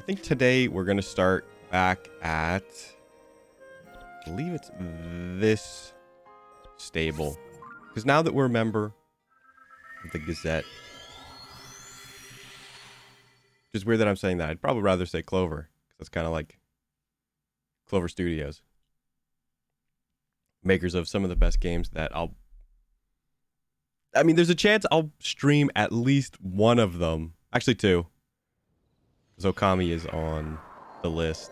think today we're going to start back at, I believe it's this stable. Because now that we're a member of the Gazette, which is weird that I'm saying that. I'd probably rather say Clover, because that's kind of like Clover Studios. Makers of some of the best games that I mean, there's a chance I'll stream at least one of them. Actually, two. Because Okami is on the list.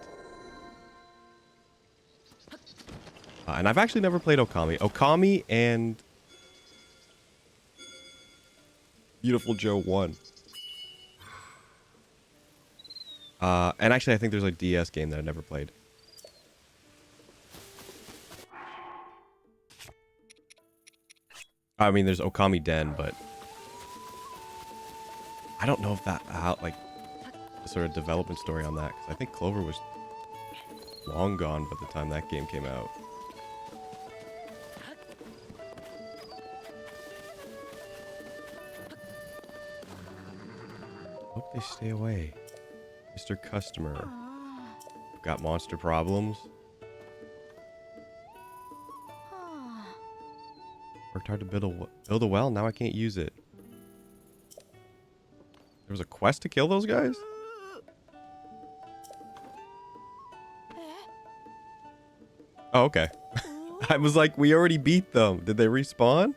And I've actually never played Okami. Okami and Beautiful Joe 1. And actually, I think there's a DS game that I never played. I mean, there's Okami Den, but I don't know if that like the sort of development story on that, because I think Clover was long gone by the time that game came out. Hope they stay away, Mr. Customer. Got monster problems. Worked hard to build a well. Now I can't use it. There was a quest to kill those guys? Oh, okay. I was like, we already beat them. Did they respawn?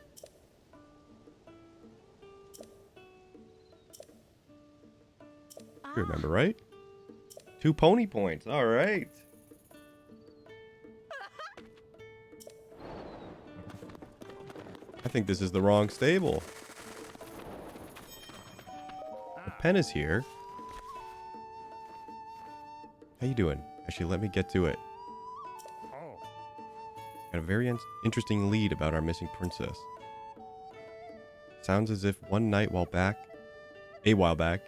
You remember, right? 2 pony points. All right. I think this is the wrong stable. The pen is here. How you doing? Actually, let me get to it. Got a very interesting lead about our missing princess. Sounds as if one night a while back,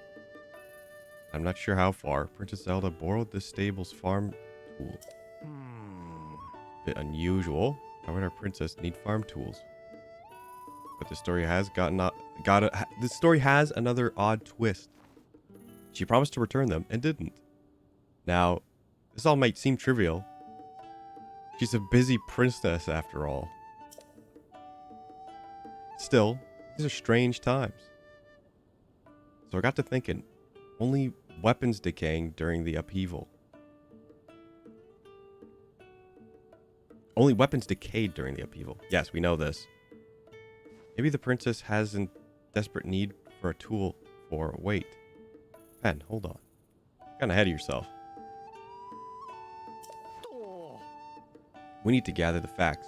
I'm not sure how far, Princess Zelda borrowed the stable's farm tool. Bit unusual. Why would our princess need farm tools? But the story has this story has another odd twist. She promised to return them and didn't. Now, this all might seem trivial. She's a busy princess after all. Still, these are strange times. So I got to thinking, only weapons decaying during the upheaval. Only weapons decayed during the upheaval. Yes, we know this. Maybe the princess has a desperate need for a tool for... Wait. Pen, hold on. You're kind of ahead of yourself. We need to gather the facts.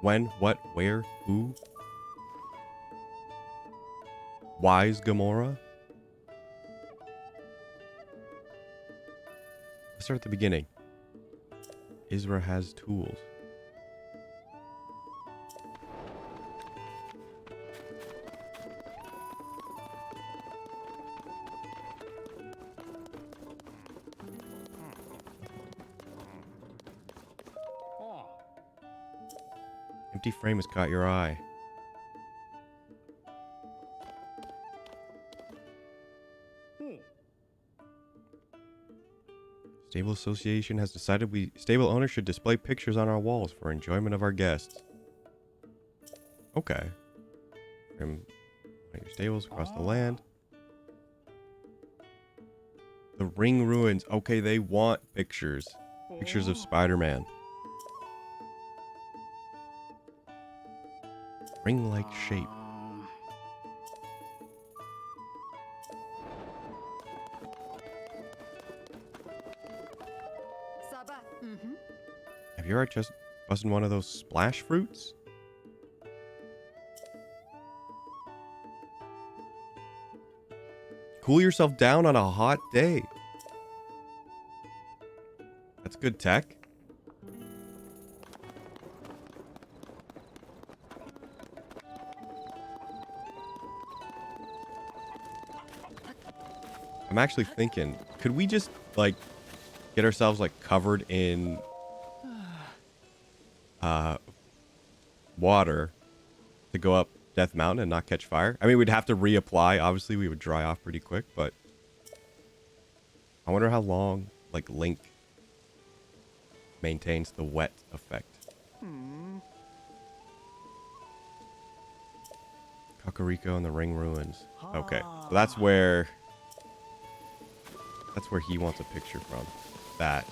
When, what, where, who? Why's Gamora? Let's start at the beginning. Isra has tools. Empty frame has caught your eye. Stable Association has decided stable owners should display pictures on our walls for enjoyment of our guests. Okay. From one of your stables across the land. The ring ruins. Okay, they want pictures. Pictures of Spider-Man. Ring-like shape. Have you ever just busted one of those splash fruits? Cool yourself down on a hot day. That's good tech. I'm actually thinking, could we just, like, get ourselves, like, covered in water to go up Death Mountain and not catch fire? I mean, we'd have to reapply. Obviously, we would dry off pretty quick, but I wonder how long, like, Link maintains the wet effect. Kakariko and the Ring Ruins. Okay, so that's where he wants a picture from. That.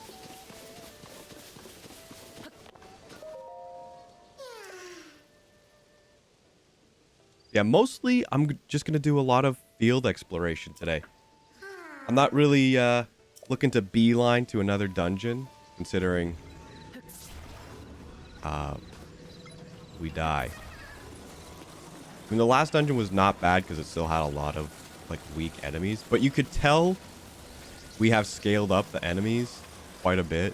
Yeah, mostly I'm just going to do a lot of field exploration today. I'm not really looking to beeline to another dungeon, considering we die. I mean, the last dungeon was not bad because it still had a lot of like weak enemies, but you could tell we have scaled up the enemies quite a bit.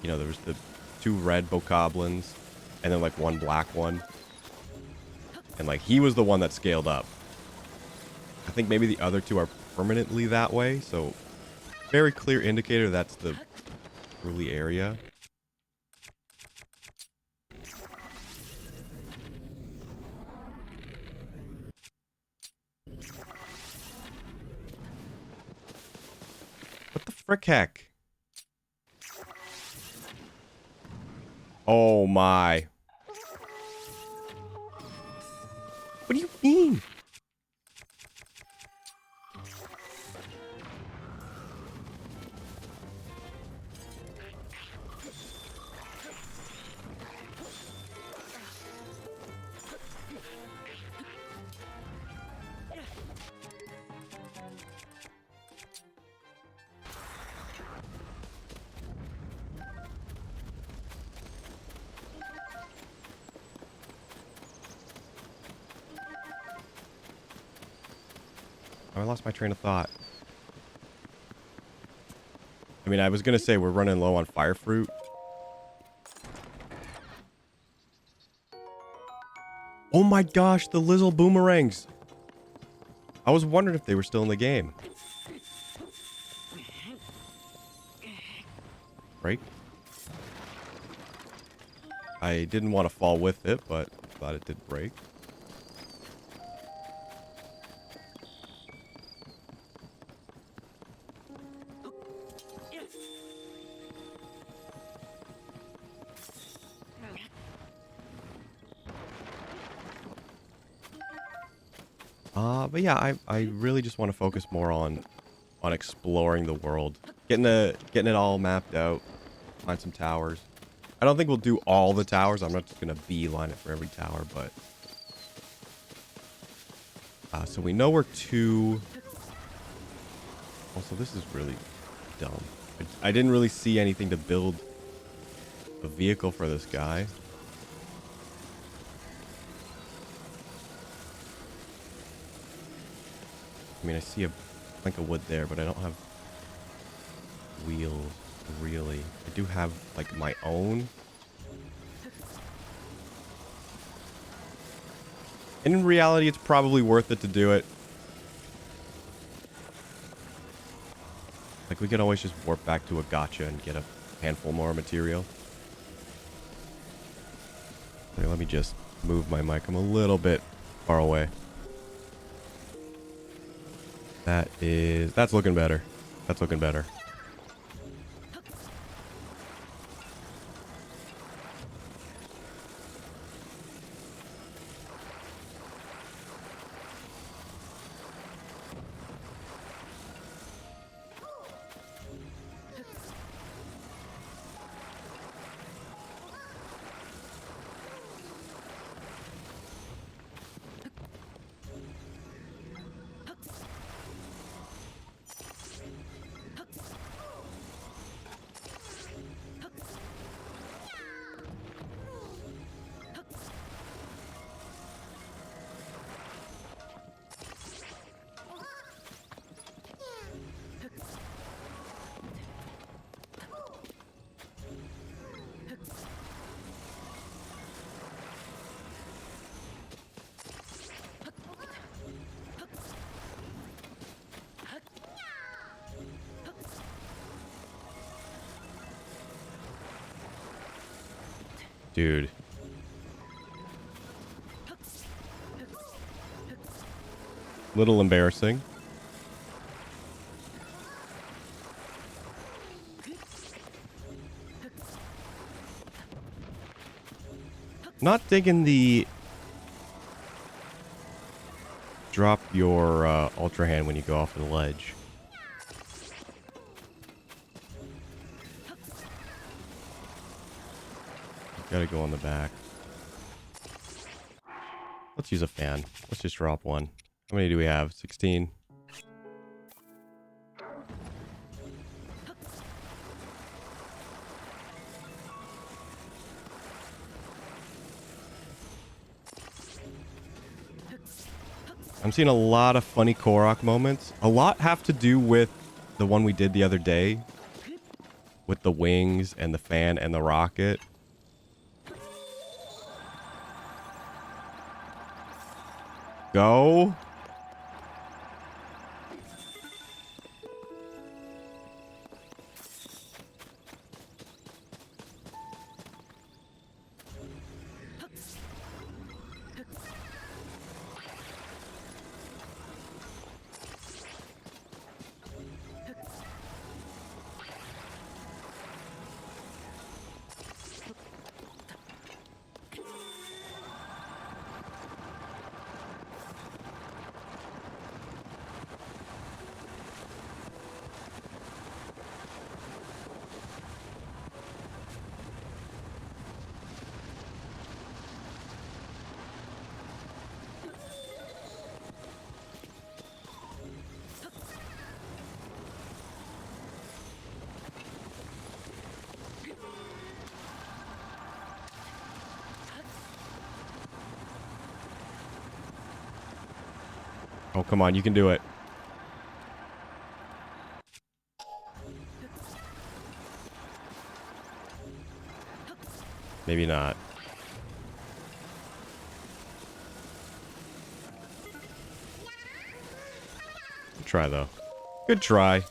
You know, there was the 2 red bokoblins and then like 1 black one. And like he was the one that scaled up. I think maybe the other 2 are permanently that way, so very clear indicator that's the early area. What the frick heck? Oh my. What do you mean? I lost my train of thought. I mean, I was going to say we're running low on fire fruit. Oh my gosh, the Lizzle boomerangs. I was wondering if they were still in the game. Break. I didn't want to fall with it, but glad it did break. But yeah, I really just want to focus more on exploring the world, getting it all mapped out, find some towers. I don't think we'll do all the towers. I'm not just gonna beeline it for every tower, but so we know where to. Also, this is really dumb. I didn't really see anything to build a vehicle for this guy. I mean, I see a plank of wood there, but I don't have wheels, really. I do have, like, my own. And in reality, it's probably worth it to do it. Like, we could always just warp back to a gacha and get a handful more material. Okay, let me just move my mic. I'm a little bit far away. That's looking better. That's looking better. Dude. Little embarrassing. Not digging the drop your ultra hand when you go off the ledge. Gotta go on the back. Let's use a fan. Let's just drop one. How many do we have? 16. I'm seeing a lot of funny Korok moments. A lot have to do with the one we did the other day. With the wings and the fan and the rocket. Go. Oh, come on. You can do it. Maybe not. Good try, though. Good try.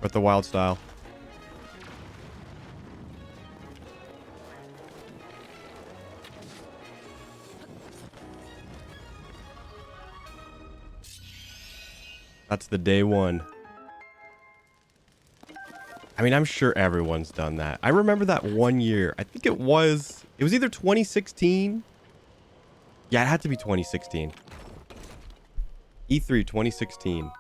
With the wild style. That's the day one. I mean, I'm sure everyone's done that. I remember that one year. I think it was either 2016. Yeah, it had to be 2016. E3 2016.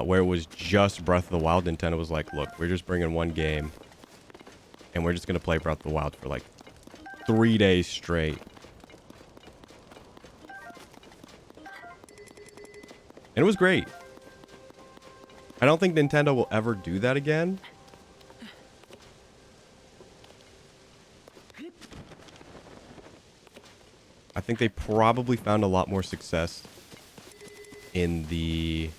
Where it was just Breath of the Wild. Nintendo was like, look, we're just bringing one game. And we're just going to play Breath of the Wild for like 3 days straight. And it was great. I don't think Nintendo will ever do that again. I think they probably found a lot more success in the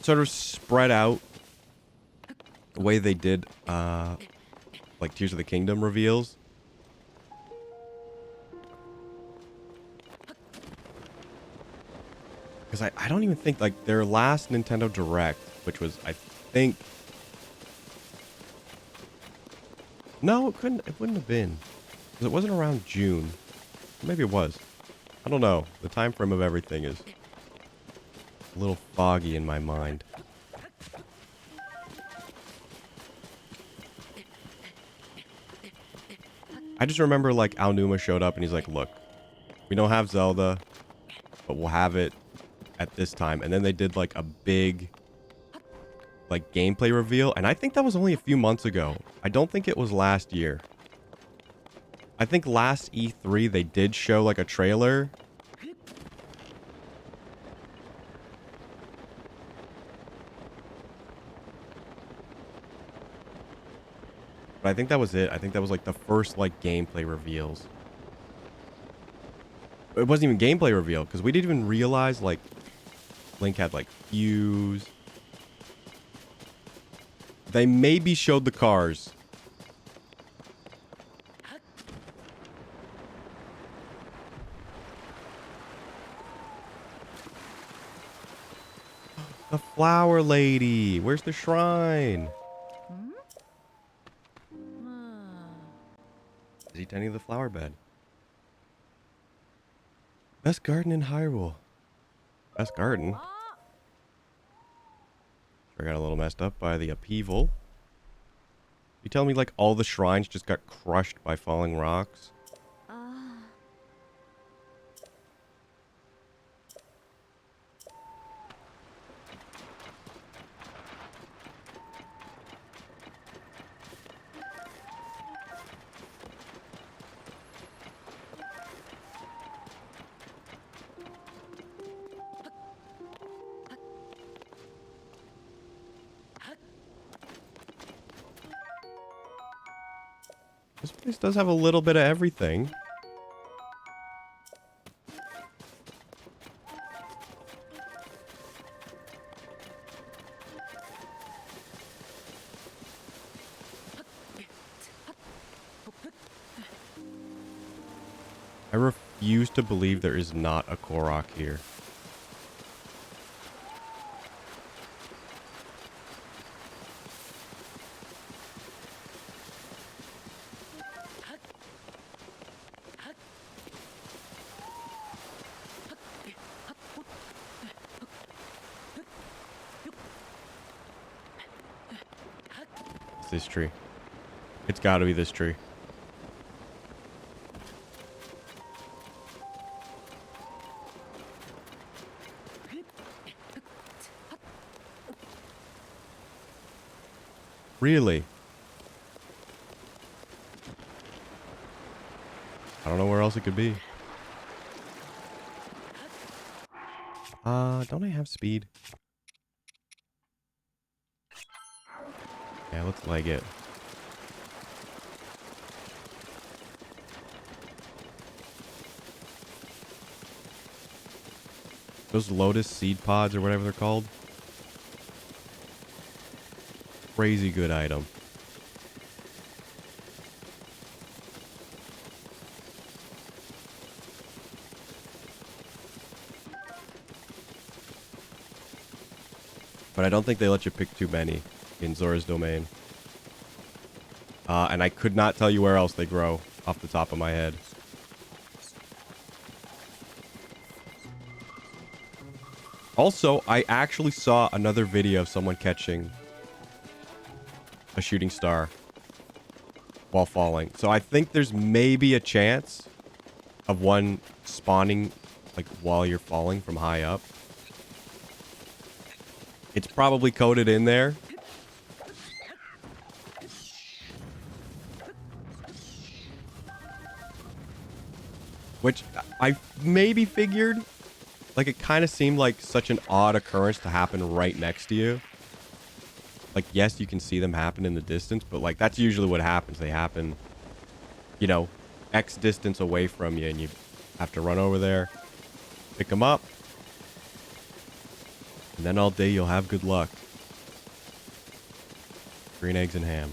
sort of spread out the way they did like Tears of the Kingdom reveals. Because I don't even think, like, their last Nintendo Direct, which was, I think... No, it wouldn't have been. Because it wasn't around June. Maybe it was. I don't know. The time frame of everything is a little foggy in my mind. I just remember like Aonuma showed up and he's like, look, we don't have Zelda, but we'll have it at this time. And then they did like a big like gameplay reveal. And I think that was only a few months ago. I don't think it was last year. I think last E3 they did show like a trailer. But I think that was it. I think that was like the first like gameplay reveals. It wasn't even gameplay reveal because we didn't even realize like Link had like fuse. They maybe showed the cars. The flower lady. Where's the shrine? Is he tending the flower bed? Best garden in Hyrule. Best garden? Sure got a little messed up by the upheaval. You telling me like all the shrines just got crushed by falling rocks? This place does have a little bit of everything. I refuse to believe there is not a Korok here. It's this tree. It's got to be this tree. Really? I don't know where else it could be. Don't I have speed? Yeah, let's leg it. Those lotus seed pods or whatever they're called. Crazy good item. But I don't think they let you pick too many in Zora's Domain. And I could not tell you where else they grow off the top of my head. Also, I actually saw another video of someone catching a shooting star while falling. So I think there's maybe a chance of one spawning like while you're falling from high up. It's probably coded in there. Which I maybe figured. Like, it kind of seemed like such an odd occurrence to happen right next to you. Like, yes, you can see them happen in the distance, but, like, that's usually what happens. They happen, you know, X distance away from you, and you have to run over there, pick them up, and then all day you'll have good luck. Green eggs and ham.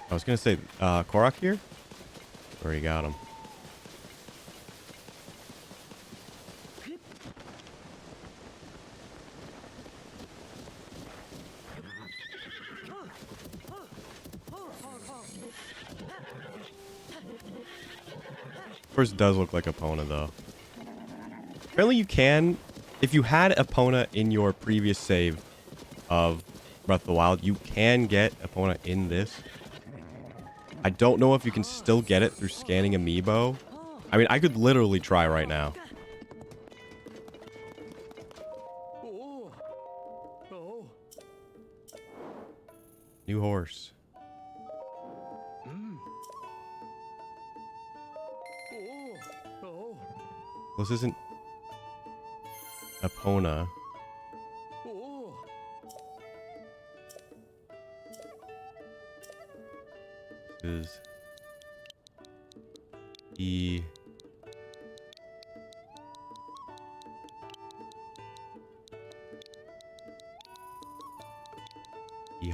I was going to say, Korok here? Or you got him? first does look like Epona, though. Apparently you can, if you had Epona in your previous save of Breath of the Wild, you can get Epona in this. I don't know if you can still get it through scanning Amiibo. I mean, I could literally try right now. New horse. This isn't Epona. This is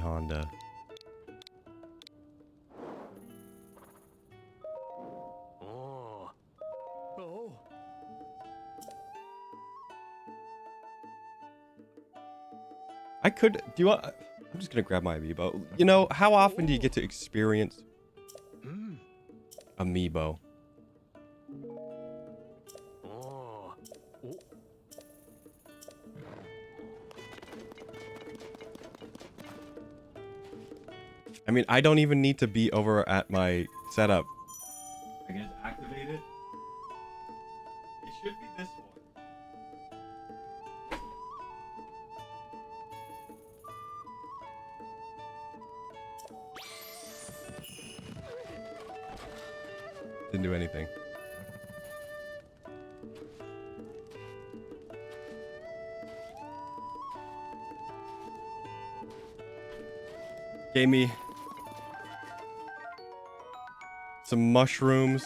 Honda. I could, do you want, I'm just gonna grab my Amiibo. You know, how often do you get to experience Amiibo? I mean, I don't even need to be over at my setup. I can just activate it. It should be this one. Didn't do anything. Gave me some mushrooms.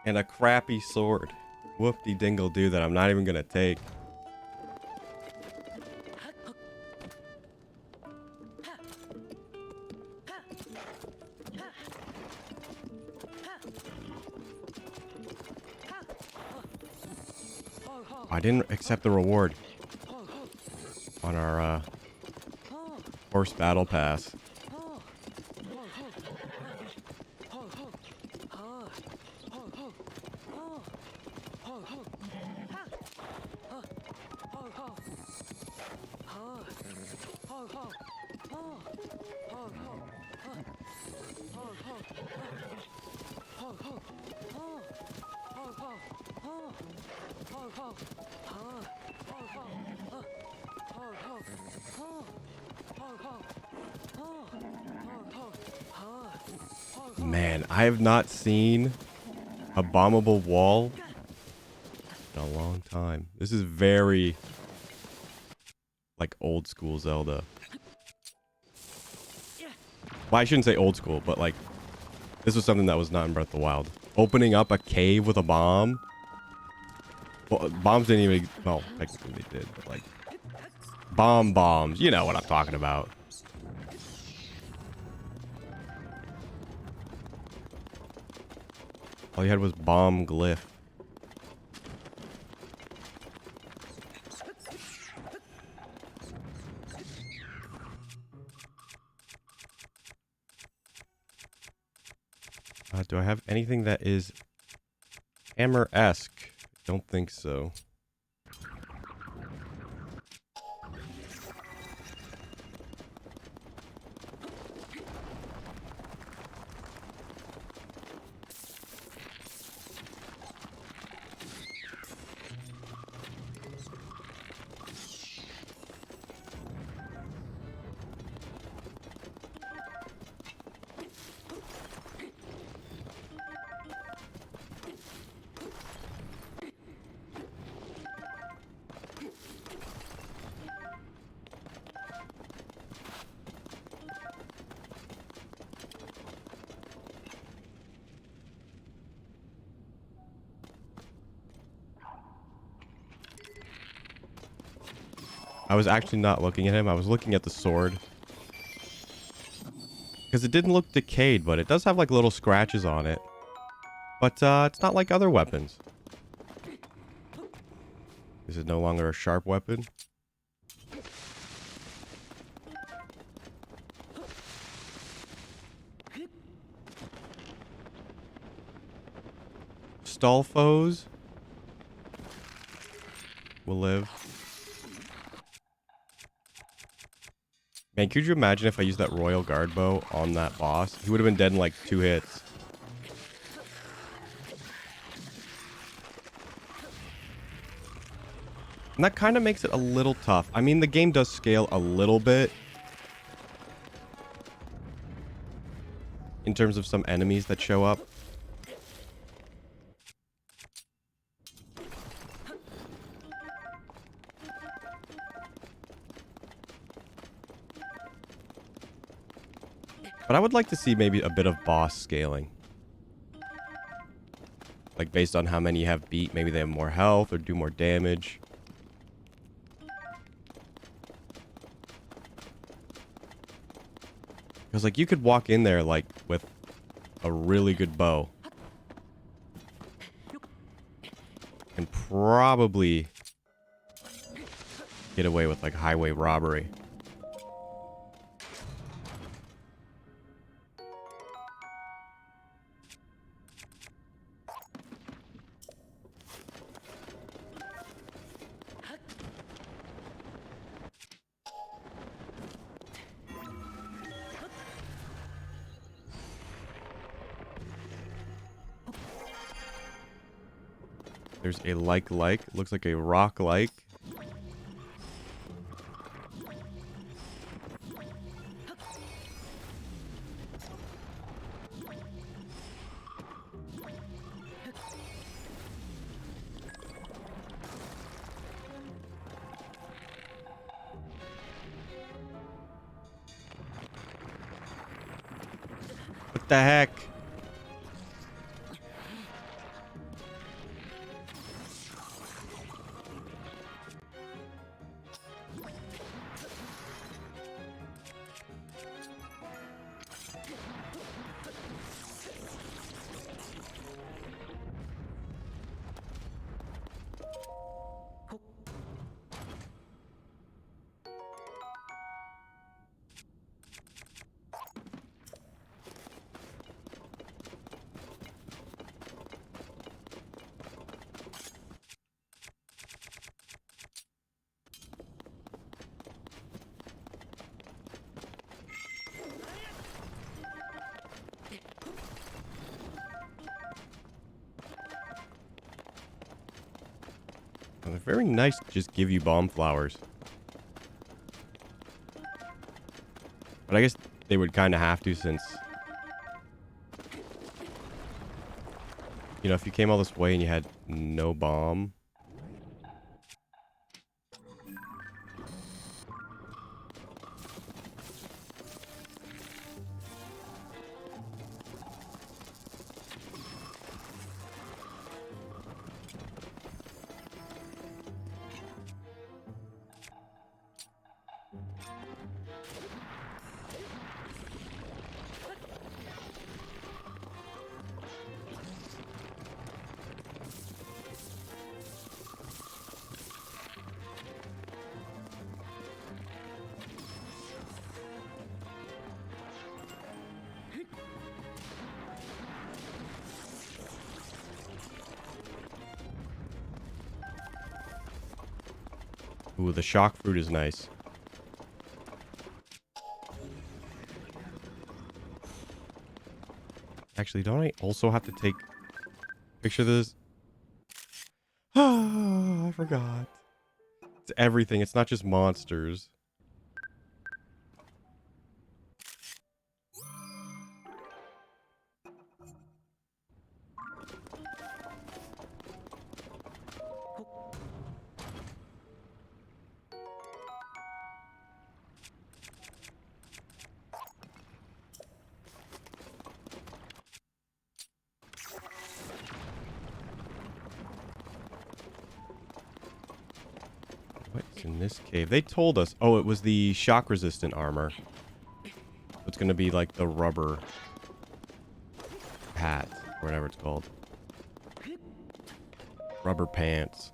And a crappy sword. Whoop-de-dingle-do that I'm not even gonna take. I didn't accept the reward on our horse battle pass. Man, I have not seen a bombable wall in a long time. This is very like old school Zelda. Well, I shouldn't say old school, but like this was something that was not in Breath of the Wild. Opening up a cave with a bomb. Well, bombs didn't even, well, technically they did, but like bombs. You know what I'm talking about. All you had was bomb glyph. Do I have anything that is hammer-esque? Don't think so. I was actually not looking at him. I was looking at the sword. Because it didn't look decayed, but it does have like little scratches on it. But it's not like other weapons. Is it no longer a sharp weapon? Astolfos will live. Man, could you imagine if I used that Royal Guard bow on that boss? He would have been dead in like 2 hits. And that kind of makes it a little tough. I mean, the game does scale a little bit in terms of some enemies that show up. But I would like to see maybe a bit of boss scaling. Like based on how many you have beat, maybe they have more health or do more damage. Because like you could walk in there like with a really good bow. And probably get away with like highway robbery. There's a like. Looks like a rock-like. What the heck? Oh, they're very nice to just give you bomb flowers. But I guess they would kind of have to since... You know, if you came all this way and you had no bomb... Ooh, the shock fruit is nice. Actually, don't I also have to take a picture of this? Ah, I forgot. It's everything. It's not just monsters. What's in this cave? They told us. Oh, it was the shock resistant armor. It's gonna be like the rubber hat, or whatever it's called. Rubber pants.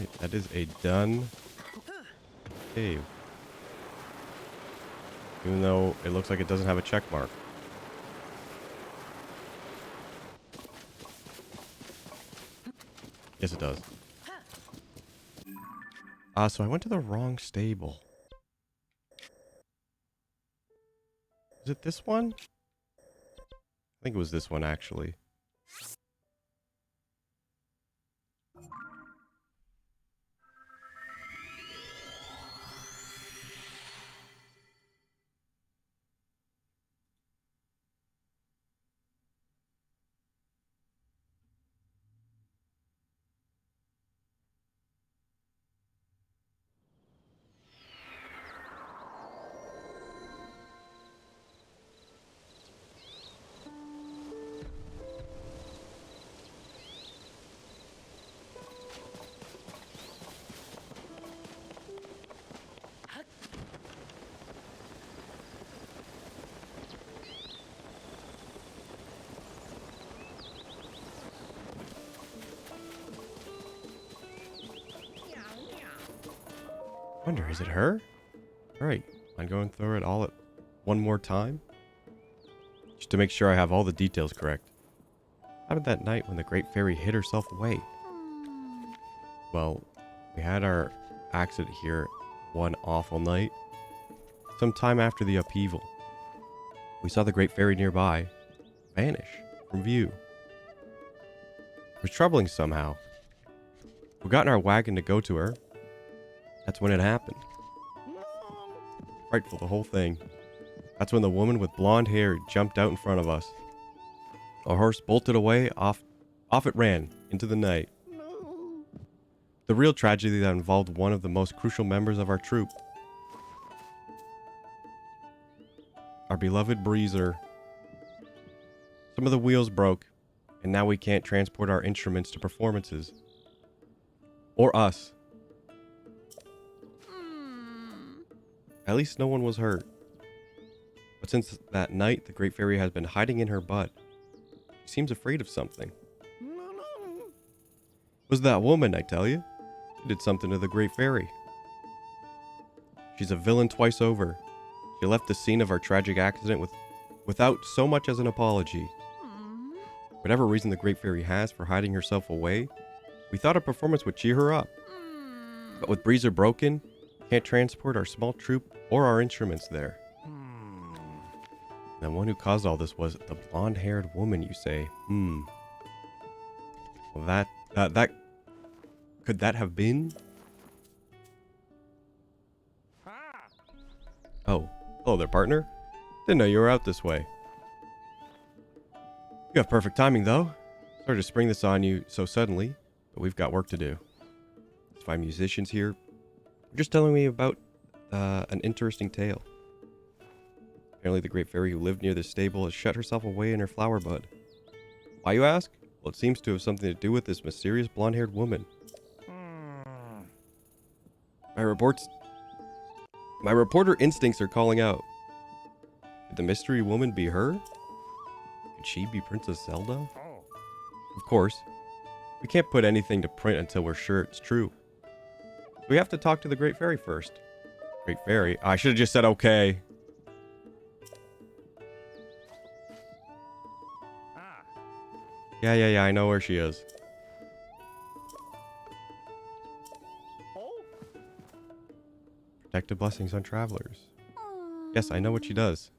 Okay, that is a done cave. Even though it looks like it doesn't have a check mark. Yes, it does. So I went to the wrong stable. Is it this one? I think it was this one, actually. Wonder, is it her? Alright, I'm going through it all at one more time. Just to make sure I have all the details correct. How did that night when the Great Fairy hid herself away? Well, we had our accident here one awful night. Some time after the upheaval, we saw the Great Fairy nearby vanish from view. It was troubling somehow. We got in our wagon to go to her. That's when it happened. Frightful, the whole thing. That's when the woman with blonde hair jumped out in front of us. Our horse bolted away, off it ran, into the night. The real tragedy that involved one of the most crucial members of our troop. Our beloved Breezer. Some of the wheels broke, and now we can't transport our instruments to performances. Or us. At least no one was hurt. But since that night, the Great Fairy has been hiding in her butt. She seems afraid of something. It was that woman, I tell you. She did something to the Great Fairy. She's a villain twice over. She left the scene of our tragic accident without so much as an apology. Whatever reason the Great Fairy has for hiding herself away, we thought a performance would cheer her up. But with Breezer broken, we can't transport our small troop or our instruments there. The one who caused all this was the blonde-haired woman, you say? Well, that could that have been? Oh, hello there, partner. Didn't know you were out this way. You have perfect timing, though. Sorry to spring this on you so suddenly, but we've got work to do. There's 5 musicians here. They're just telling me about an interesting tale. Apparently the Great Fairy who lived near this stable has shut herself away in her flower bud. Why, you ask? Well, it seems to have something to do with this mysterious blonde-haired woman. My reporter instincts are calling out. Could the mystery woman be her? Could she be Princess Zelda? Of course. We can't put anything to print until we're sure it's true. So we have to talk to the Great Fairy first. Great Fairy? I should have just said okay. Yeah, I know where she is. Protective blessings on travelers. Yes, I know what she does.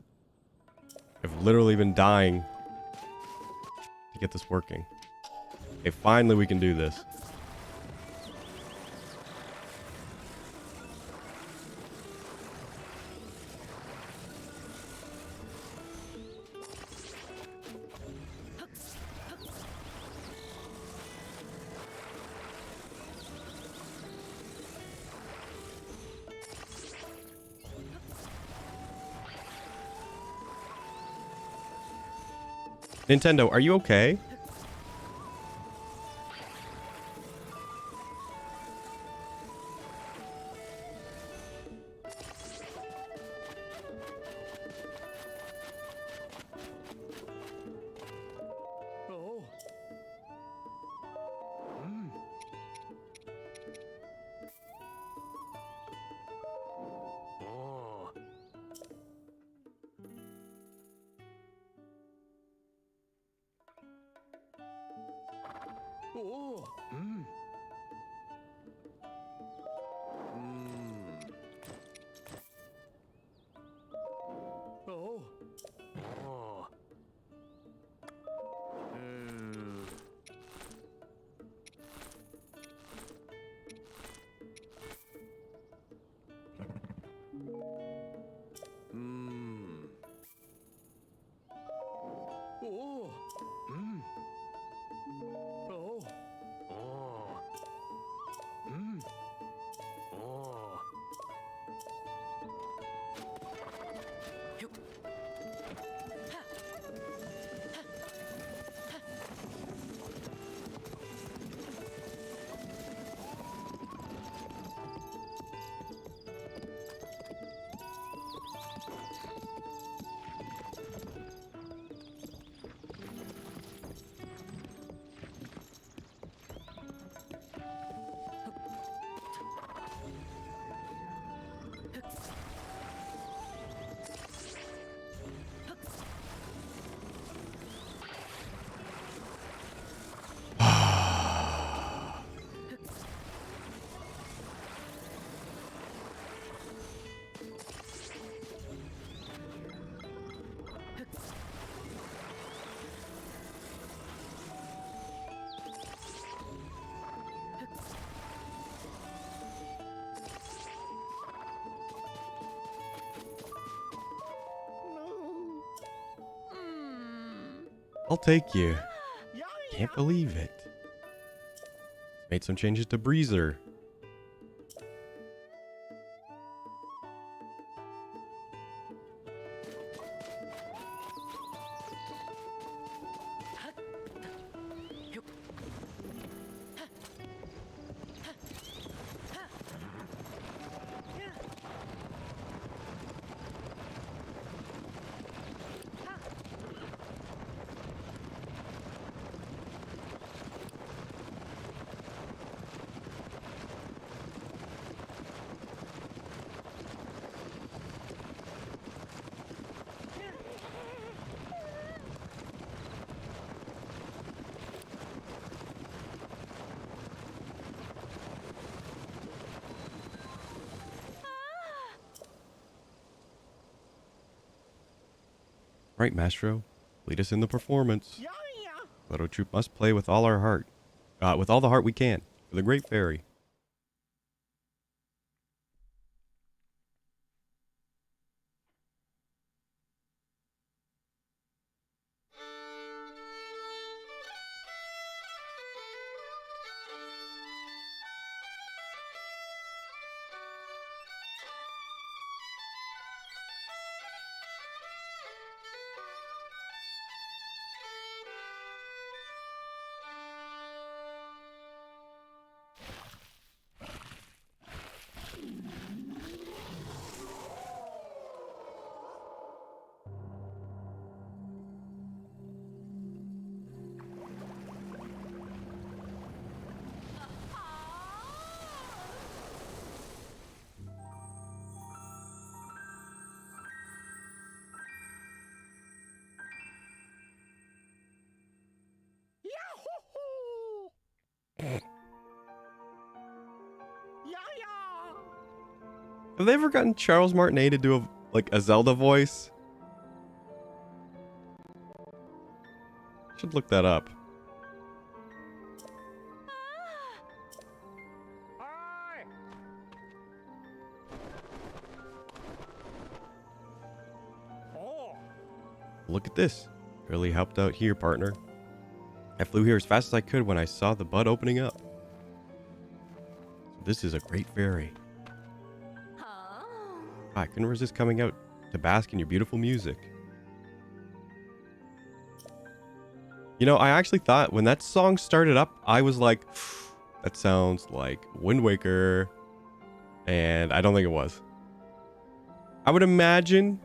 I've literally been dying to get this working. Okay, finally we can do this. Nintendo, are you okay? Oh. Oh. Oh. Oh. Oh. Oh. Oh. I'll take you. Yeah, Can't believe it. Made some changes to Breezer. Right, Mastro. Lead us in the performance. yeah, yeah. Little Troop must play with all our heart. With all the heart we can. For the Great Fairy. Yahoo! Yeah, yeah. Have they ever gotten Charles Martinet to do a Zelda voice? Should look that up. Hi. Oh. Look at this. Really helped out here, partner. I flew here as fast as I could when I saw the bud opening up. So this is a great fairy. I couldn't resist coming out to bask in your beautiful music. You know, I actually thought when that song started up, I was like, that sounds like Wind Waker. And I don't think it was. I would imagine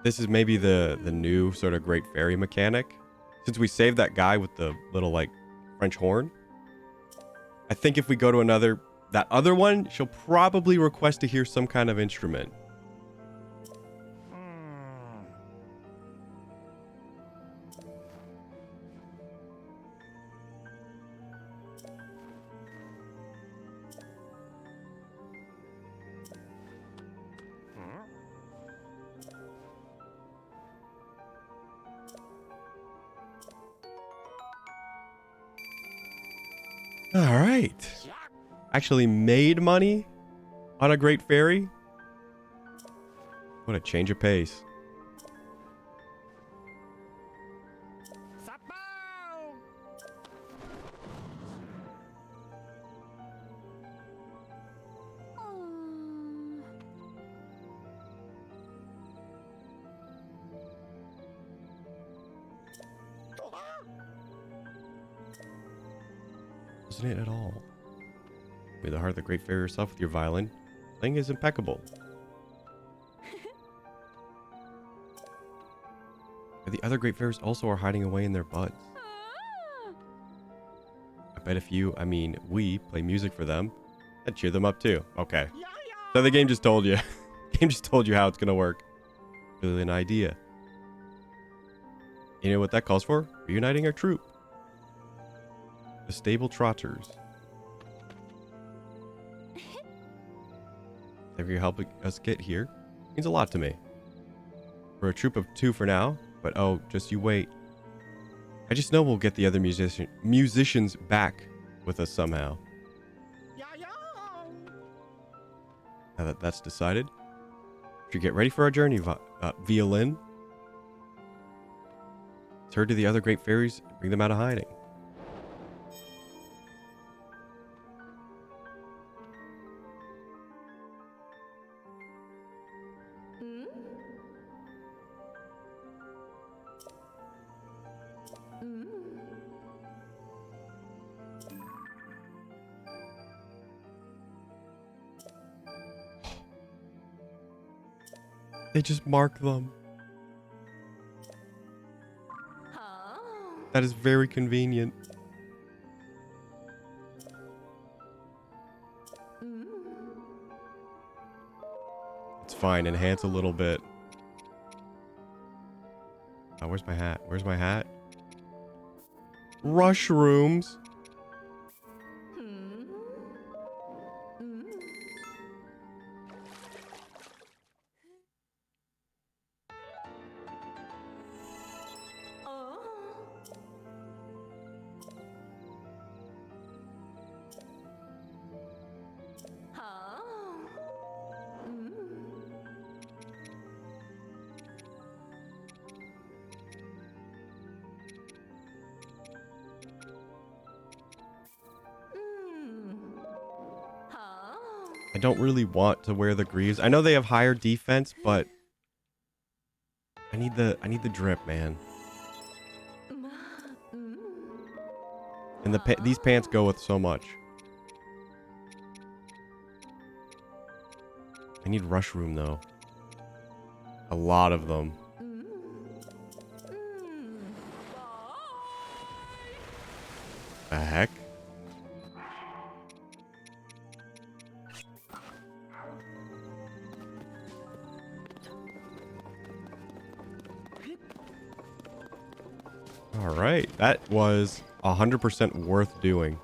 this is maybe the new sort of Great Fairy mechanic. Since we saved that guy with the little like French horn. I think if we go to that other one, she'll probably request to hear some kind of instrument. All right. Yuck. Actually made money on a Great Fairy. What a change of pace. Sapow. Wasn't it at all? With the heart of the Great Fairy herself with your violin. Playing is impeccable. And the other Great Fairies also are hiding away in their buds. I bet if you, we play music for them, that'd cheer them up too. Okay. Yeah, So yeah. the game just told you. Game just told you how it's gonna work. Really an idea. You know what that calls for? Reuniting our troop. The Stable Trotters. Thank you for helping us get here. Means a lot to me. We're a troop of 2 for now, but oh, just you wait. I just know we'll get the other musicians back with us somehow. Yeah, yeah. Now that that's decided, should get ready for our journey, violin. Turn to the other Great Fairies and bring them out of hiding. They just mark them. That is very convenient. It's fine. Enhance a little bit. Oh, where's my hat? Where's my hat? Rushrooms. I don't really want to wear the greaves. I know they have higher defense, but I need the drip, man. And these pants go with so much. I need rushroom though. A lot of them. The heck? All right, that was 100% worth doing.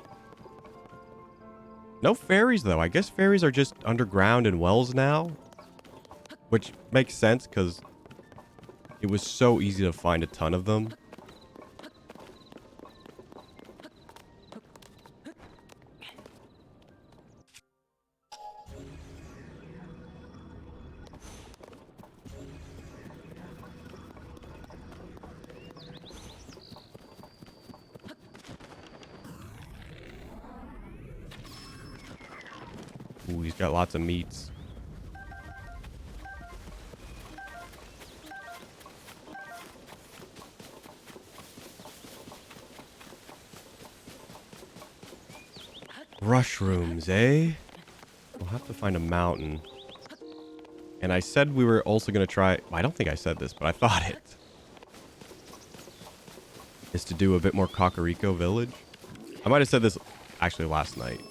No fairies though. I guess fairies are just underground in wells now, which makes sense because it was so easy to find a ton of them. Ooh, he's got lots of meats. Rushrooms, eh? We'll have to find a mountain. And I said we were also going to try... Well, I don't think I said this, but I thought it. Is to do a bit more Kakariko Village. I might have said this actually last night.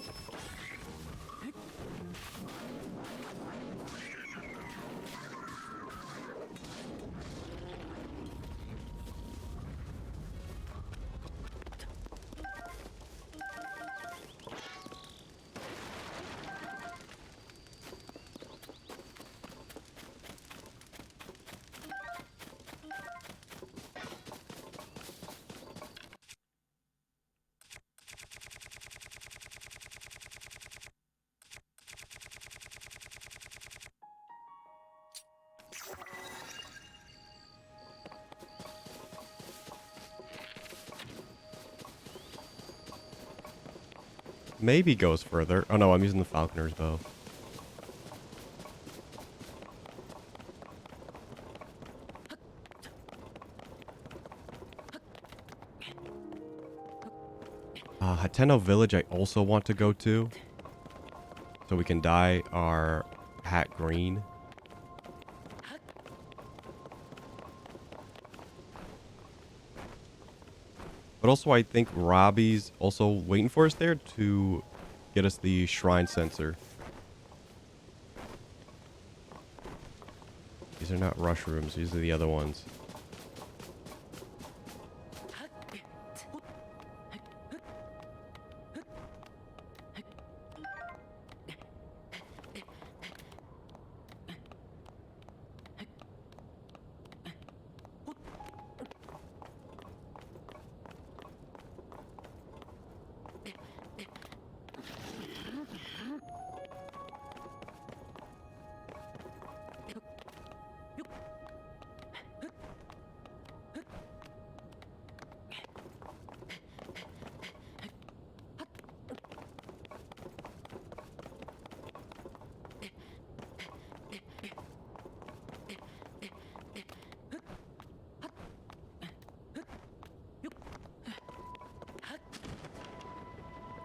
maybe goes further. Oh no, I'm using the falconer's bow. Hateno Village I also want to go to. So we can dye our hat green. But also I think Robbie's also waiting for us there to get us the shrine sensor. These are not rush rooms. These are the other ones.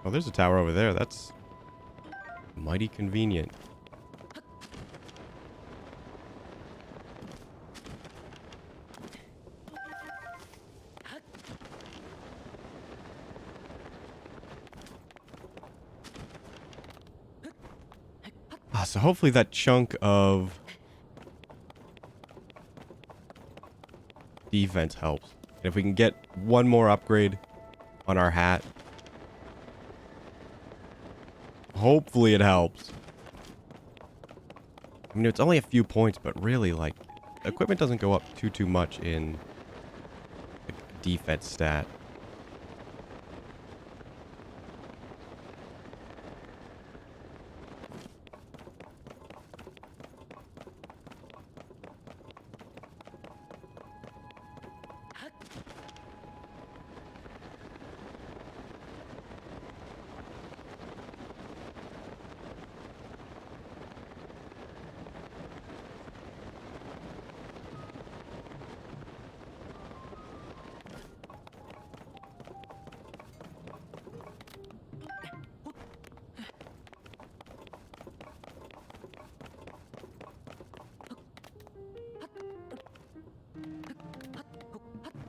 Oh, there's a tower over there. That's mighty convenient. So hopefully that chunk of defense helps. And if we can get one more upgrade on our hat, hopefully it helps. I mean, it's only a few points, but really, like, equipment doesn't go up too much in like, defense stat.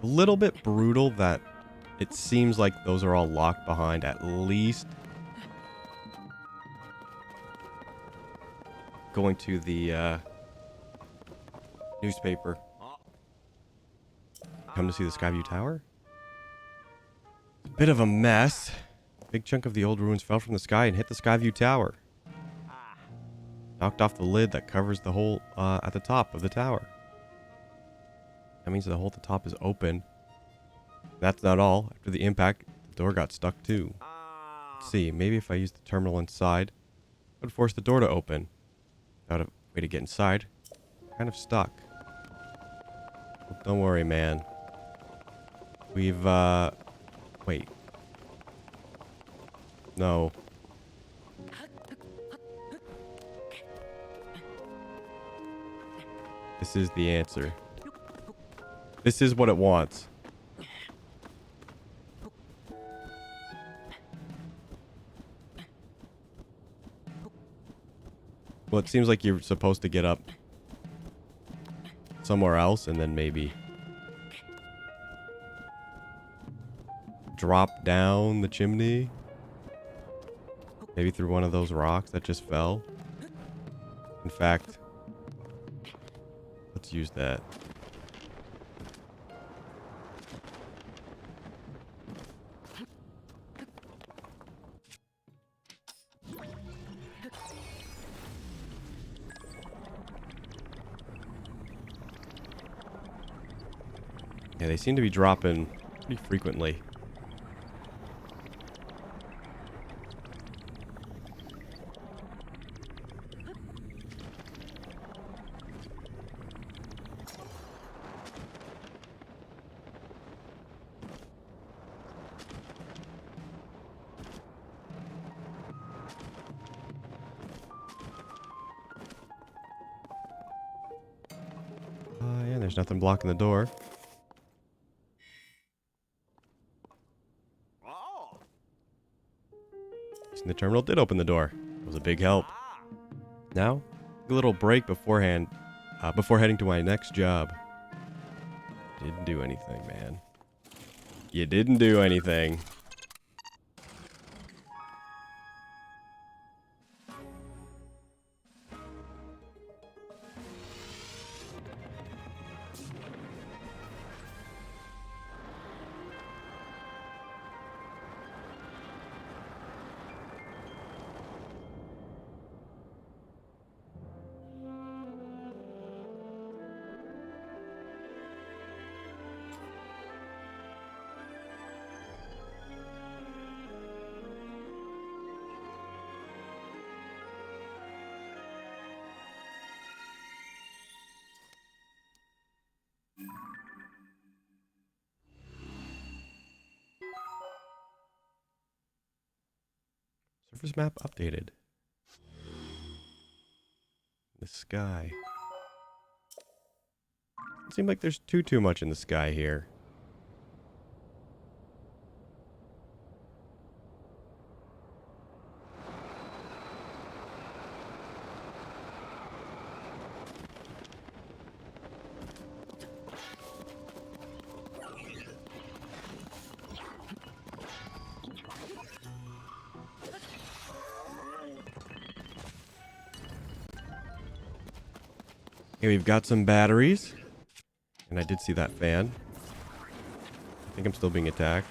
A little bit brutal that it seems like those are all locked behind at least going to the newspaper. Come to see the Skyview Tower? Bit of a mess. Big chunk of the old ruins fell from the sky and hit the Skyview Tower. Knocked off the lid that covers the hole at the top of the tower. That means the hole at the top is open. That's not all. After the impact, the door got stuck too. Let's see, maybe if I use the terminal inside, it would force the door to open. Without a way to get inside. Kind of stuck. Well, don't worry, man. We've, wait. No. This is the answer. This is what it wants. Well, it seems like you're supposed to get up somewhere else and then maybe drop down the chimney. Maybe through one of those rocks that just fell. In fact, let's use that. Yeah, they seem to be dropping pretty frequently. There's nothing blocking the door. Oh. Using the terminal did open the door. It was a big help. Now, a little break beforehand, before heading to my next job. Didn't do anything, man. You didn't do anything. Surface map updated. The sky. It seems like there's too much in the sky here. Okay, we've got some batteries. And I did see that fan. I think I'm still being attacked.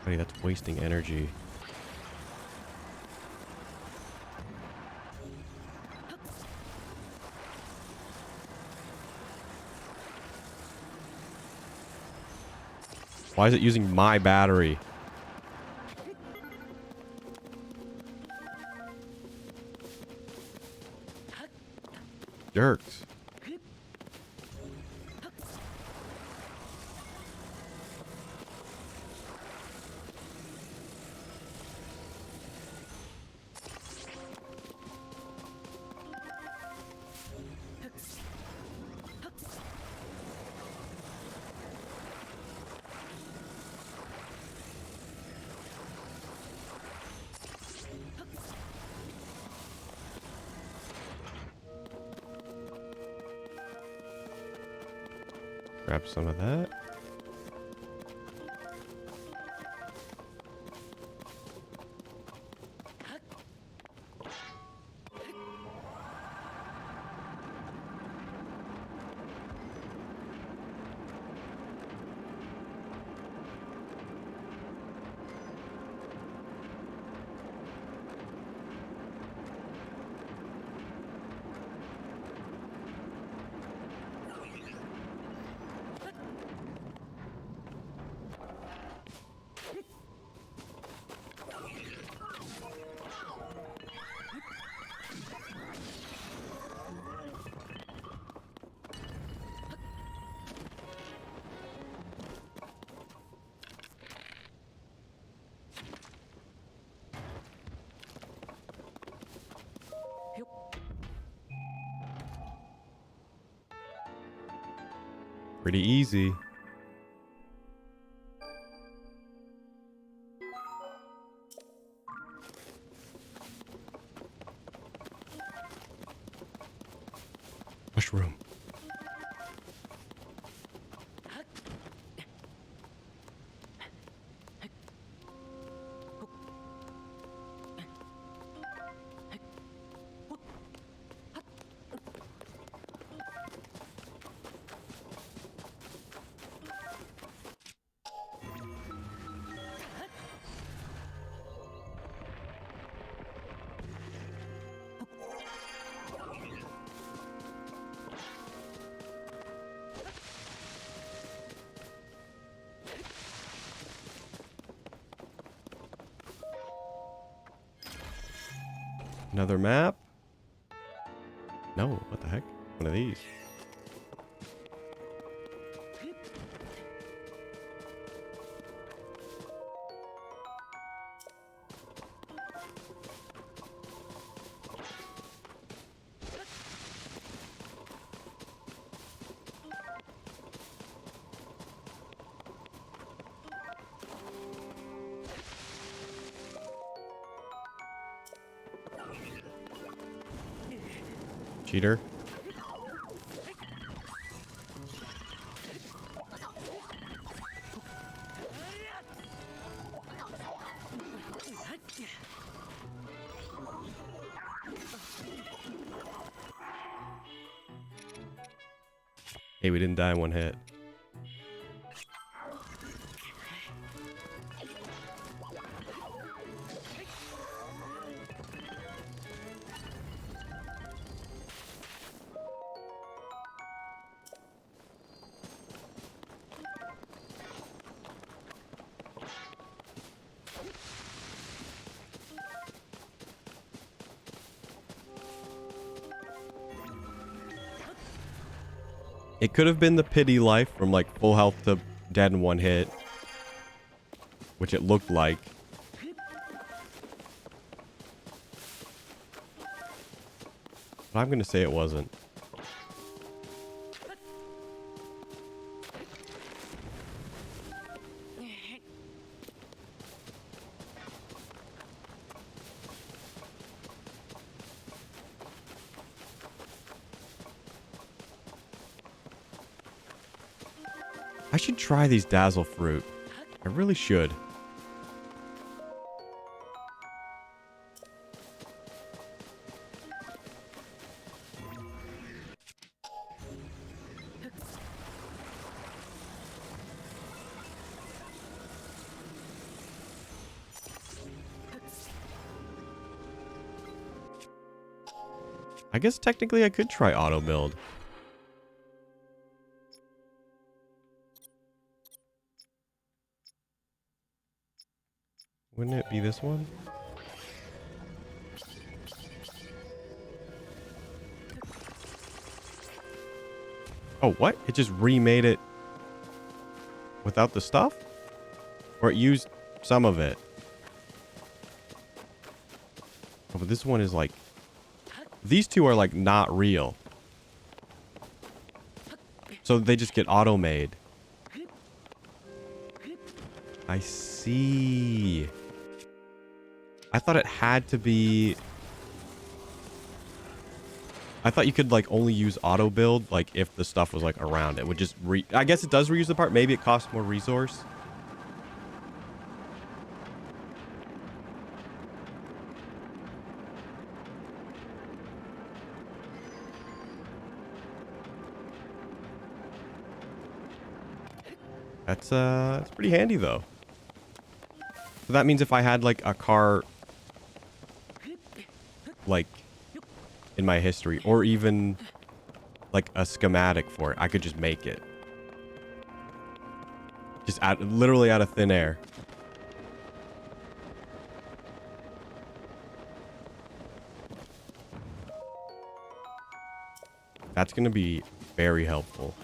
Buddy, that's wasting energy. Why is it using my battery? Jerks. Grab some of that. Pretty easy. Mushroom. Another map? No, what the heck? One of these. Cheater. Hey, we didn't die in one hit. It could have been the pity life from like full health to dead in one hit. Which it looked like. But I'm going to say it wasn't. I should try these dazzle fruit. I really should. I guess technically I could try auto build. Wouldn't it be this one? Oh, what? It just remade it without the stuff? Or it used some of it? Oh, but this one is like... These two are like not real. So they just get auto-made. I see. I thought it had to be... I thought you could like only use auto build like if the stuff was like around. It would just I guess it does reuse the part. Maybe it costs more resource. That's pretty handy though. So that means if I had like a car like in my history or even like a schematic for it, I could just make it. Just literally out of thin air. That's going to be very helpful.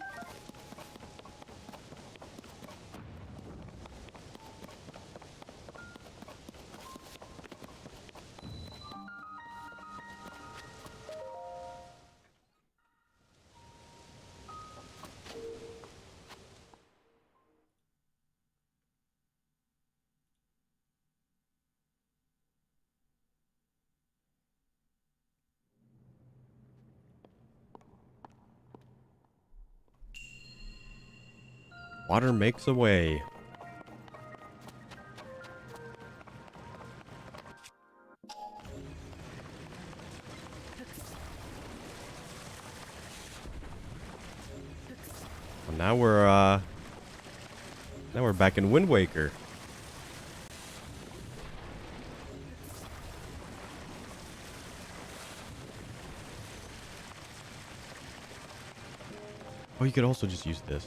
Water makes a way. Well, now we're back in Wind Waker. Oh, you could also just use this.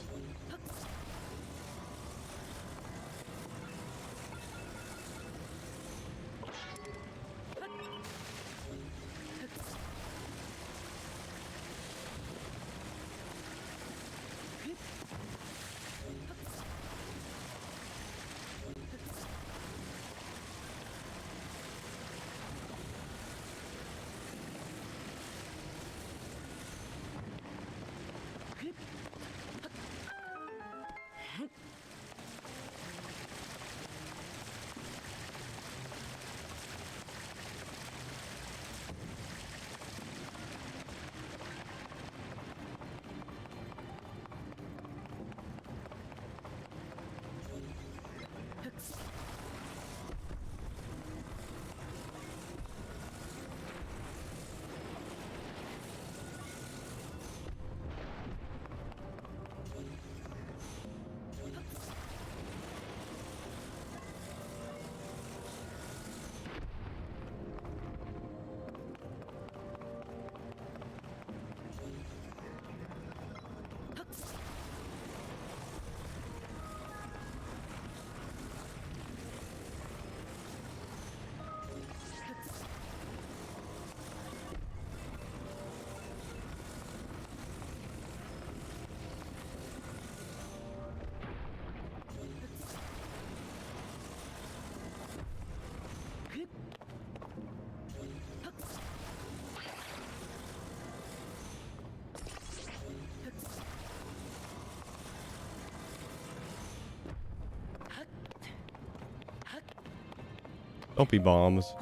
Don't be bombs.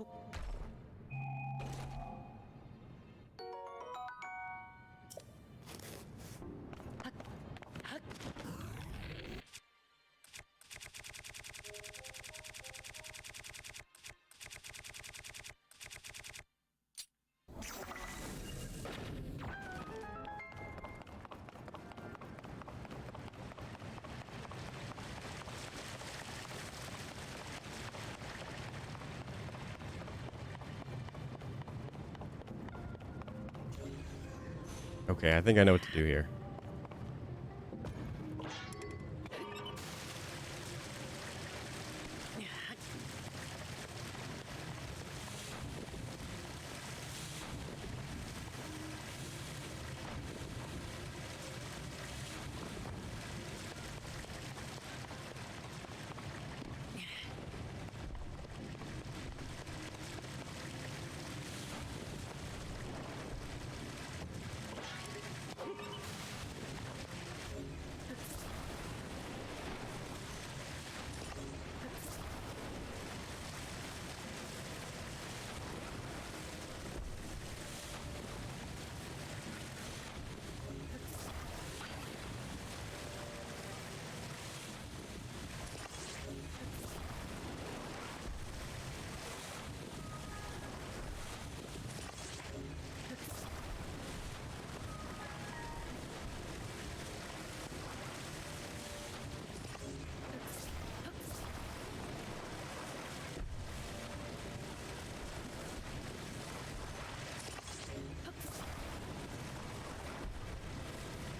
Okay, I think I know what to do here.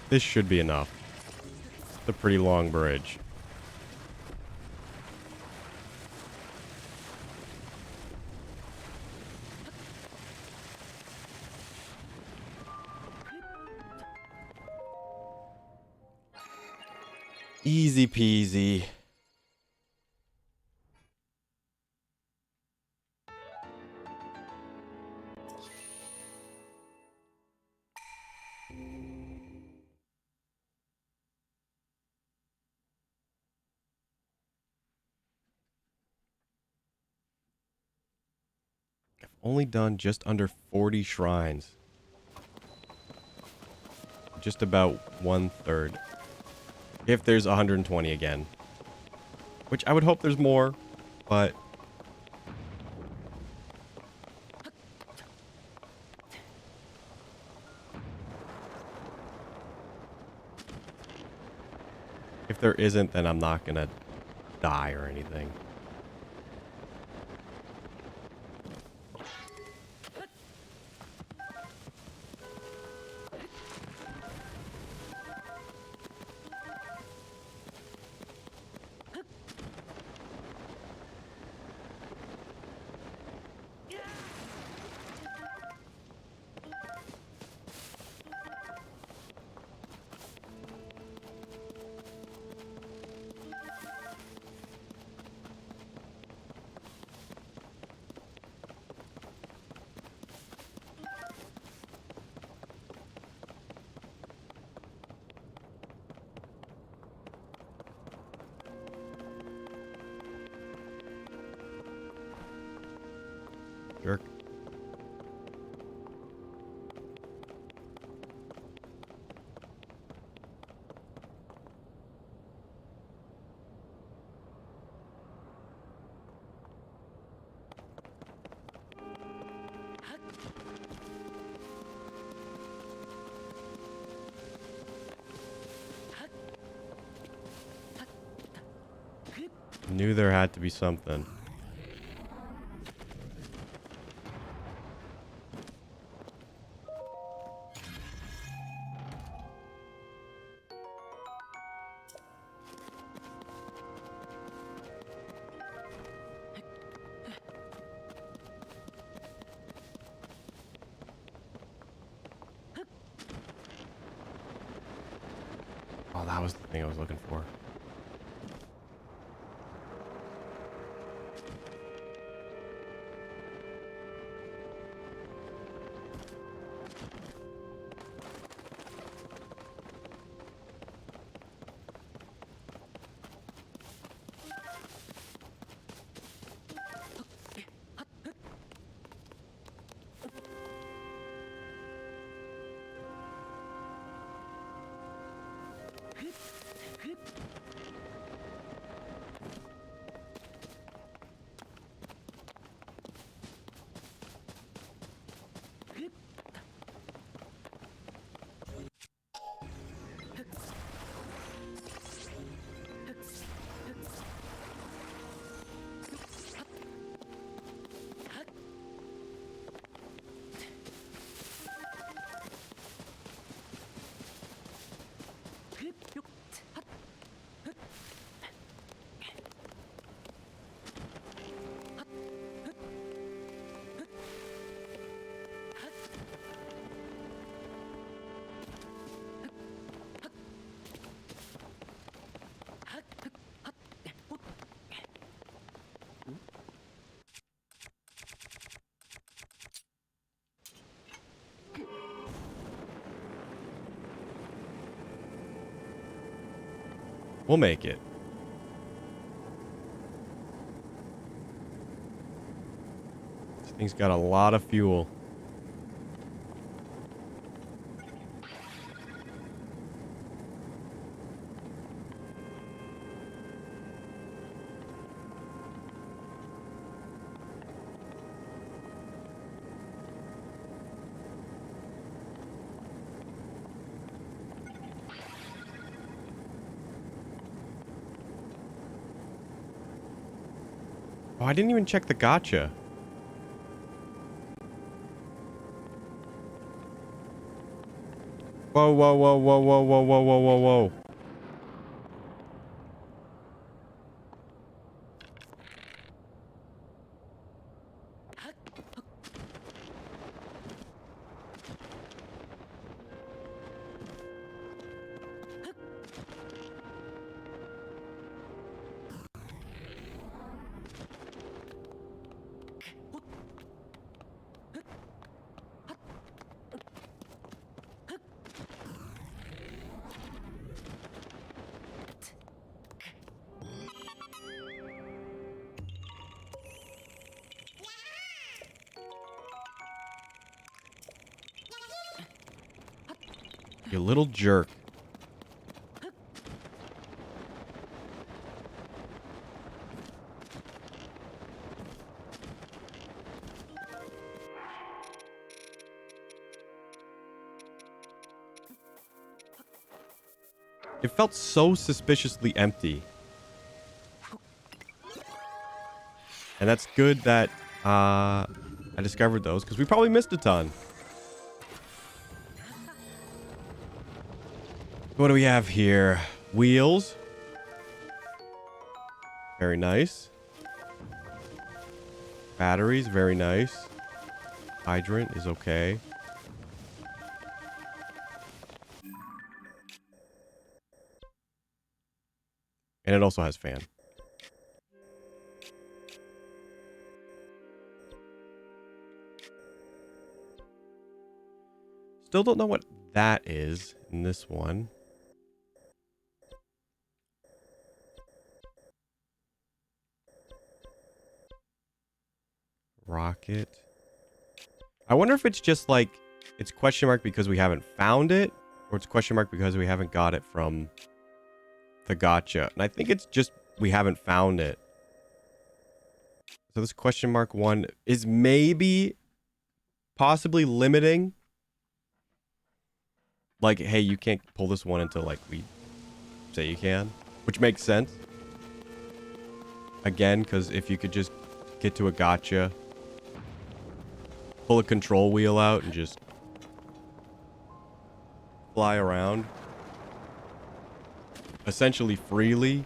This should be enough. It's a pretty long bridge. Easy peasy. I've only done just under 40 shrines. Just about 1/3. If there's 120 again. Which I would hope there's more, but... if there isn't, then I'm not gonna die or anything. Jerk. Knew there had to be something. Oh, that was the thing I was looking for. We'll make it. This thing's got a lot of fuel. Oh, I didn't even check the gotcha. Whoa, whoa, whoa, whoa, whoa, whoa, whoa, whoa, whoa, whoa. You little jerk. It felt so suspiciously empty. And that's good that I discovered those, because we probably missed a ton. What do we have here? Wheels. Very nice. Batteries, very nice. Hydrant is okay. And it also has fan. Still don't know what that is in this one. Rocket. I wonder if it's just like, it's question mark because we haven't found it, or it's question mark because we haven't got it from the gotcha. And I think it's just we haven't found it. So this question mark one is maybe possibly limiting. Like, hey, you can't pull this one until like we say you can, which makes sense. Again, because if you could just get to a gotcha, pull a control wheel out and just fly around essentially freely,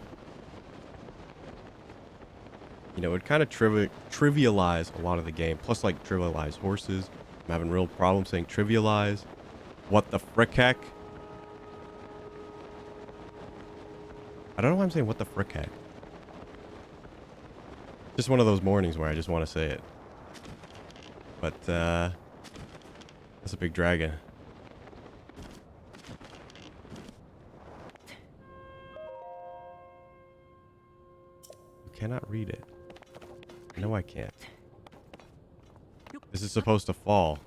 you know, it kind of trivialize a lot of the game. Plus, like, trivialize horses. I'm having real problems saying trivialize. What the frick heck? I don't know why I'm saying what the frick heck. Just one of those mornings where I just want to say it. But, that's a big dragon. You cannot read it. No, I can't. This is supposed to fall.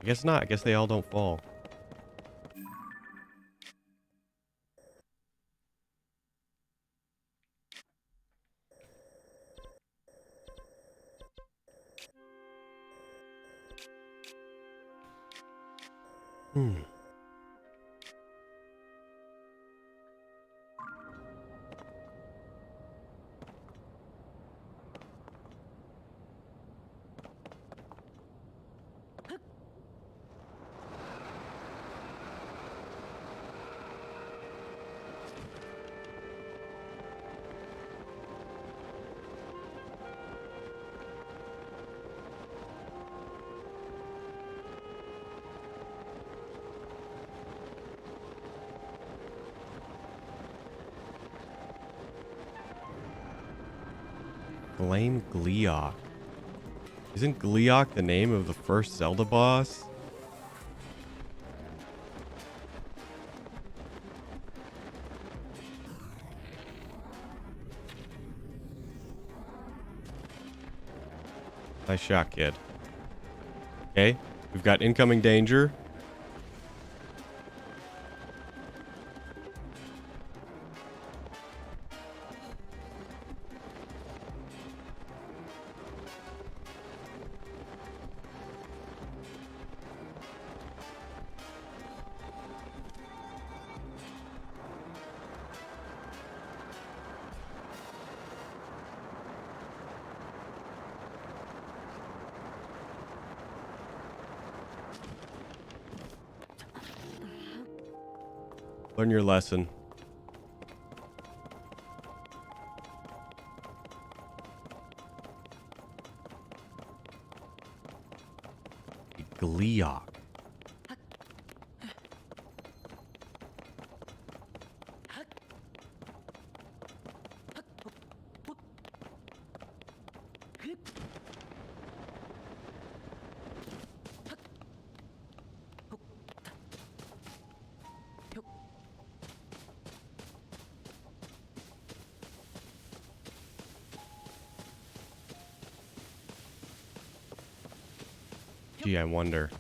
I guess not. I guess they all don't fall. Hmm. Flame Gleeok. Isn't Gleeok the name of the first Zelda boss? Nice shot, kid. Okay, we've got incoming danger. Learn your lesson. Gleeok. Gee, I wonder.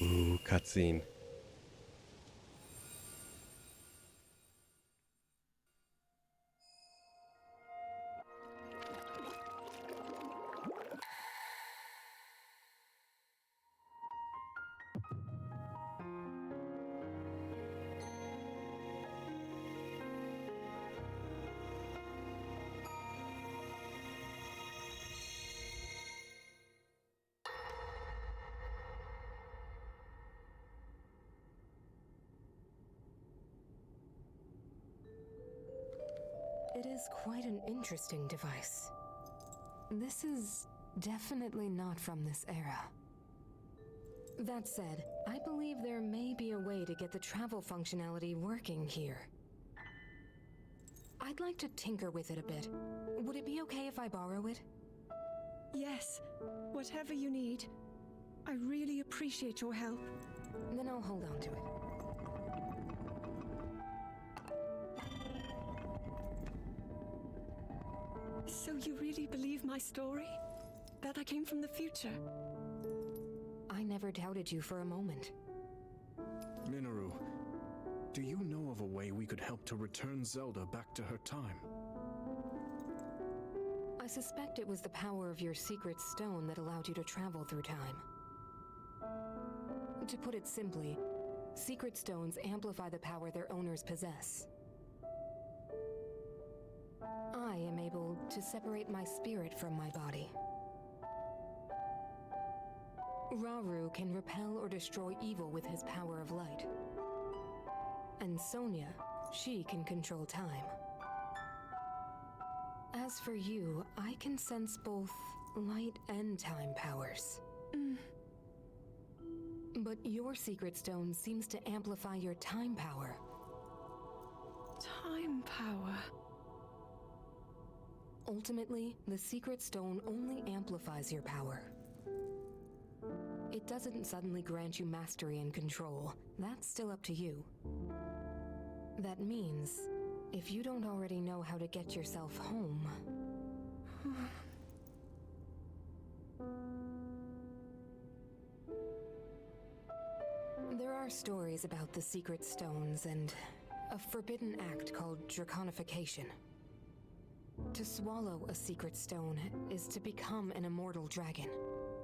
Ooh, cutscene. It is quite an interesting device. This is definitely not from this era. That said, I believe there may be a way to get the travel functionality working here. I'd like to tinker with it a bit. Would it be okay if I borrow it? Yes, whatever you need. I really appreciate your help. Then I'll hold on to it. So you really believe my story? That I came from the future? I never doubted you for a moment. Minoru, do you know of a way we could help to return Zelda back to her time? I suspect it was the power of your secret stone that allowed you to travel through time. To put it simply, secret stones amplify the power their owners possess. I am able to separate my spirit from my body. Rauru can repel or destroy evil with his power of light. And Sonia, she can control time. As for you, I can sense both light and time powers. But your secret stone seems to amplify your time power. time power. Ultimately, the secret stone only amplifies your power. It doesn't suddenly grant you mastery and control. That's still up to you. That means, if you don't already know how to get yourself home... There are stories about the secret stones and a forbidden act called draconification. To swallow a secret stone is to become an immortal dragon,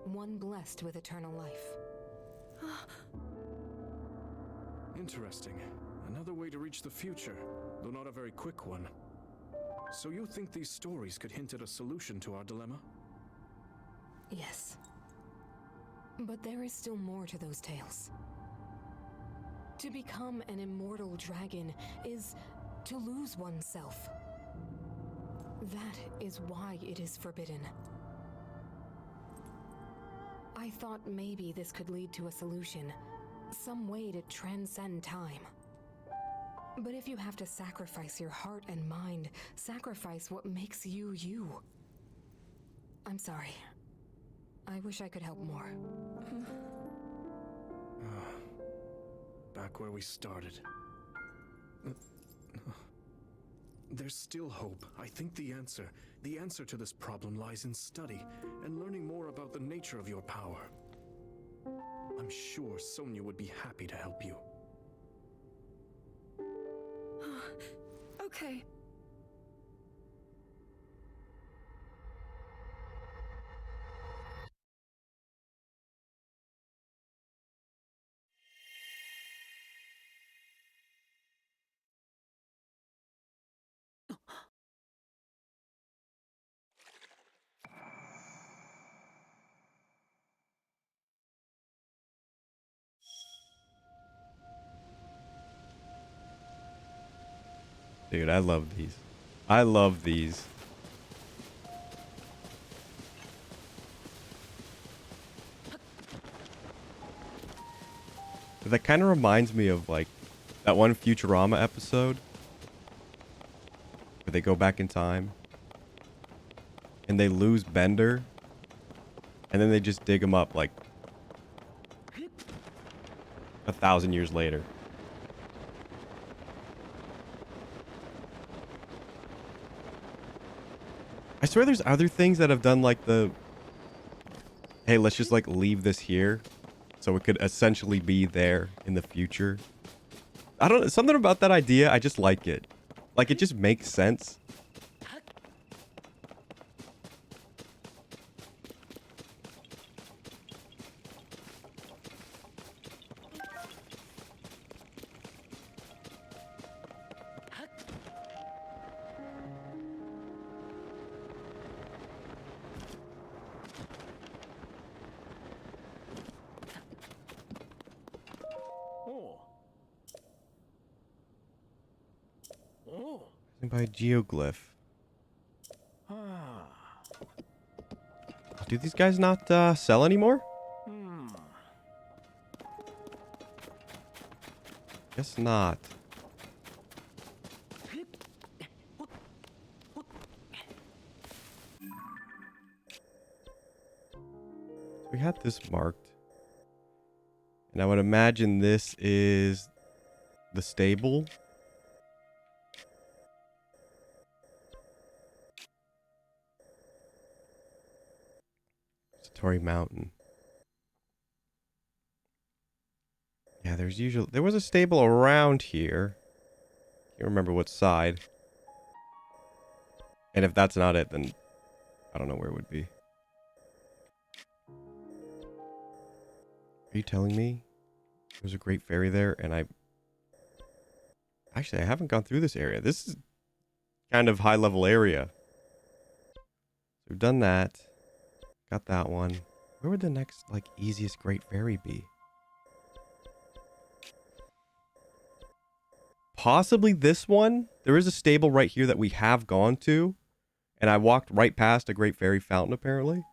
one blessed with eternal life. Interesting. Another way to reach the future, though not a very quick one. So you think these stories could hint at a solution to our dilemma? Yes. But there is still more to those tales. To become an immortal dragon is to lose oneself. That is why it is forbidden. I thought maybe this could lead to a solution, some way to transcend time. But if you have to sacrifice your heart and mind, sacrifice what makes you you. I'm sorry. I wish I could help more. Back where we started. There's still hope. I think the answer to this problem lies in study and learning more about the nature of your power. I'm sure Sonia would be happy to help you. Okay. Dude, I love these. I love these. That kind of reminds me of like that one Futurama episode where they go back in time and they lose Bender and then they just dig him up like 1,000 years later. I swear there's other things that have done like the, hey, let's just like leave this here so it could essentially be there in the future. I don't know, something about that idea, I just like it. Like it just makes sense. By geoglyph. Do these guys not sell anymore? Guess not. We had this marked. And I would imagine this is the stable. Satori Mountain. Yeah, there was a stable around here. Can't remember what side. And if that's not it, then I don't know where it would be. Are you telling me there's a great fairy there and Actually, I haven't gone through this area. This is kind of high level area. So we've done that. Got that one. Where would the next, like, easiest great fairy be? Possibly this one. There is a stable right here that we have gone to. And I walked right past a great fairy fountain, apparently.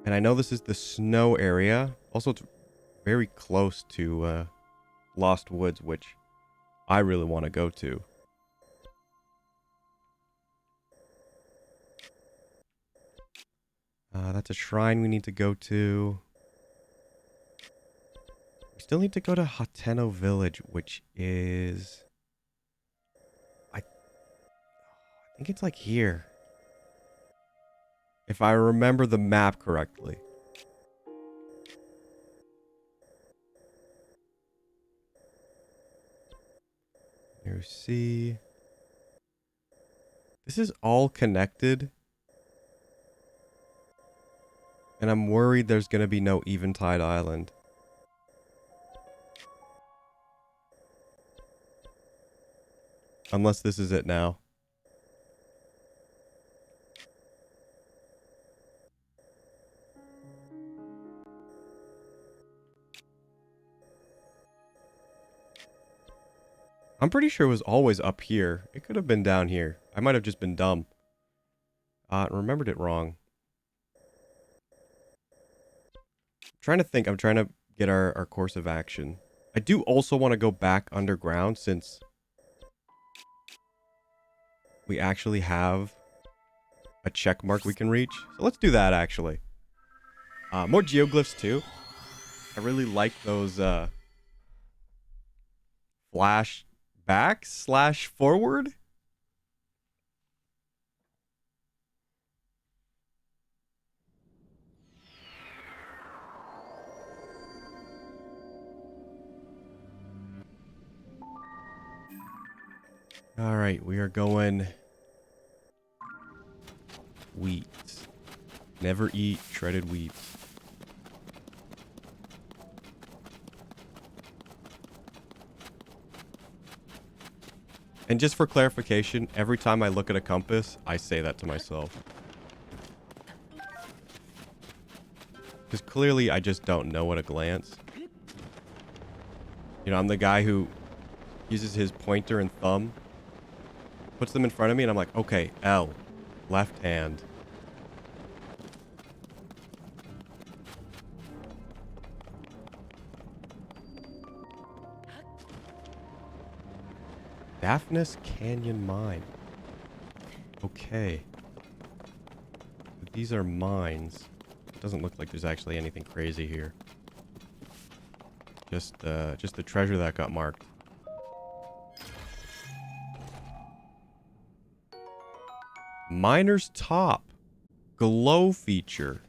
And I know this is the snow area. Also, it's very close to Lost Woods, which I really want to go to. That's a shrine we need to go to. We still need to go to Hateno Village, which is... I think it's like here. If I remember the map correctly. Here, see. This is all connected. And I'm worried there's going to be no Eventide Island. Unless this is it now. I'm pretty sure it was always up here. It could have been down here. I might have just been dumb. Remembered it wrong. Trying to think. I'm trying to get our course of action. I do also want to go back underground since we actually have a check mark we can reach. So let's do that actually. More geoglyphs too. I really like those flash back / forward. All right, we are going wheat. Never eat shredded wheat. And just for clarification, every time I look at a compass, I say that to myself. Because clearly I just don't know at a glance. You know, I'm the guy who uses his pointer and thumb, puts them in front of me, and I'm like, okay, L, left hand. Daphnis Canyon Mine. Okay. These are mines. It doesn't look like there's actually anything crazy here. Just the treasure that got marked. Miner's Top. Glow feature.